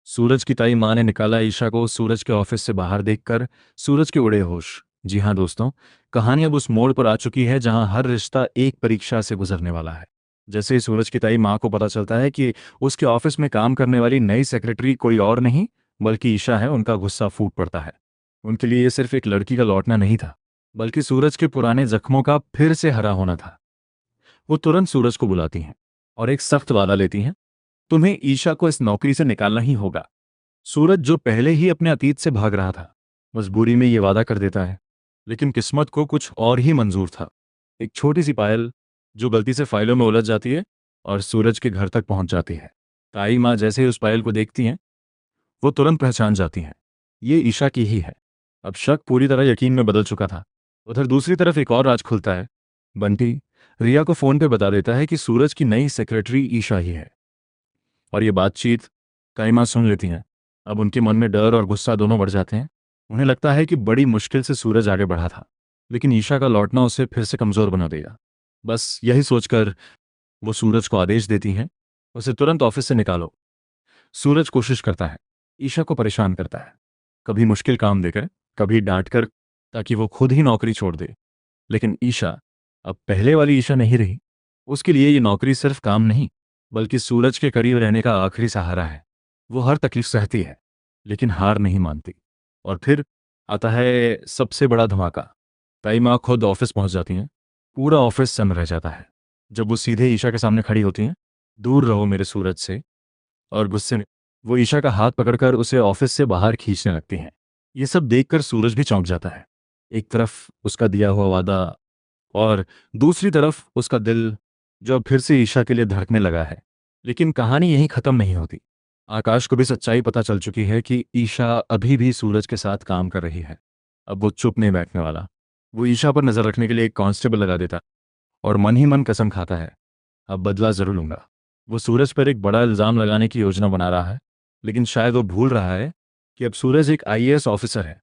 सूरज की ताई माँ ने निकाला ईशा को सूरज के ऑफिस से बाहर देखकर सूरज के उड़े होश। जी हाँ दोस्तों, कहानी अब उस मोड़ पर आ चुकी है जहां हर रिश्ता एक परीक्षा से गुजरने वाला है। जैसे ही सूरज की ताई माँ को पता चलता है कि उसके ऑफिस में काम करने वाली नई सेक्रेटरी कोई और नहीं बल्कि ईशा है, उनका गुस्सा फूट पड़ता है। उनके लिए ये सिर्फ एक लड़की का लौटना नहीं था, बल्कि सूरज के पुराने जख्मों का फिर से हरा होना था। वो तुरंत सूरज को बुलाती हैं और एक सख्त वादा लेती हैं, तुम्हें ईशा को इस नौकरी से निकालना ही होगा। सूरज, जो पहले ही अपने अतीत से भाग रहा था, मजबूरी में ये वादा कर देता है। लेकिन किस्मत को कुछ और ही मंजूर था। एक छोटी सी पायल जो गलती से फाइलों में उलझ जाती है और सूरज के घर तक पहुंच जाती है। ताई माँ जैसे ही उस पायल को देखती हैं, वो तुरंत पहचान जाती हैं, ये ईशा की ही है। अब शक पूरी तरह यकीन में बदल चुका था। उधर दूसरी तरफ एक और राज खुलता है। बंटी रिया को फोन पे बता देता है कि सूरज की नई सेक्रेटरी ईशा ही है। और ये बातचीत ताई माँ सुन लेती हैं। अब उनके मन में डर और गुस्सा दोनों बढ़ जाते हैं। उन्हें लगता है कि बड़ी मुश्किल से सूरज आगे बढ़ा था, लेकिन ईशा का लौटना उसे फिर से कमजोर बना देगा। बस यही सोचकर वो सूरज को आदेश देती हैं, उसे तुरंत ऑफिस से निकालो। सूरज कोशिश करता है, ईशा को परेशान करता है, कभी मुश्किल काम देकर, कभी डांटकर, ताकि वो खुद ही नौकरी छोड़ दे। लेकिन ईशा अब पहले वाली ईशा नहीं रही। उसके लिए ये नौकरी सिर्फ काम नहीं, बल्कि सूरज के करीब रहने का आखिरी सहारा है। वो हर तकलीफ सहती है, लेकिन हार नहीं मानती। और फिर आता है सबसे बड़ा धमाका। ताई माँ खुद ऑफिस पहुंच जाती हैं। पूरा ऑफिस सन्न रह जाता है जब वो सीधे ईशा के सामने खड़ी होती हैं। दूर रहो मेरे सूरज से। और गुस्से में वो ईशा का हाथ पकड़कर उसे ऑफिस से बाहर खींचने लगती हैं। ये सब देखकर सूरज भी चौंक जाता है। एक तरफ उसका दिया हुआ वादा, और दूसरी तरफ उसका दिल जो अब फिर से ईशा के लिए धड़कने लगा है। लेकिन कहानी यहीं खत्म नहीं होती। आकाश को भी सच्चाई पता चल चुकी है कि ईशा अभी भी सूरज के साथ काम कर रही है। अब वो चुप नहीं बैठने वाला। वो ईशा पर नजर रखने के लिए एक कांस्टेबल लगा देता और मन ही मन कसम खाता है, अब बदला जरूर लूंगा। वो सूरज पर एक बड़ा इल्जाम लगाने की योजना बना रहा है, लेकिन शायद वो भूल रहा है कि अब सूरज एक आईएएस ऑफिसर है।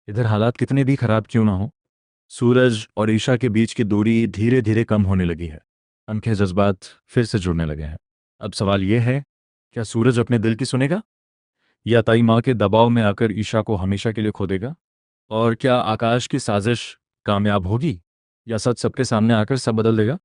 इधर हालात कितने भी खराब क्यों ना हो, सूरज और ईशा के बीच की दूरी धीरे धीरे कम होने लगी है। उनके जज्बात फिर से जुड़ने लगे हैं। अब सवाल यह है, क्या सूरज अपने दिल की सुनेगा, या ताई माँ के दबाव में आकर ईशा को हमेशा के लिए खो देगा? और क्या आकाश की साजिश कामयाब होगी, या सच सबके सामने आकर सब बदल देगा?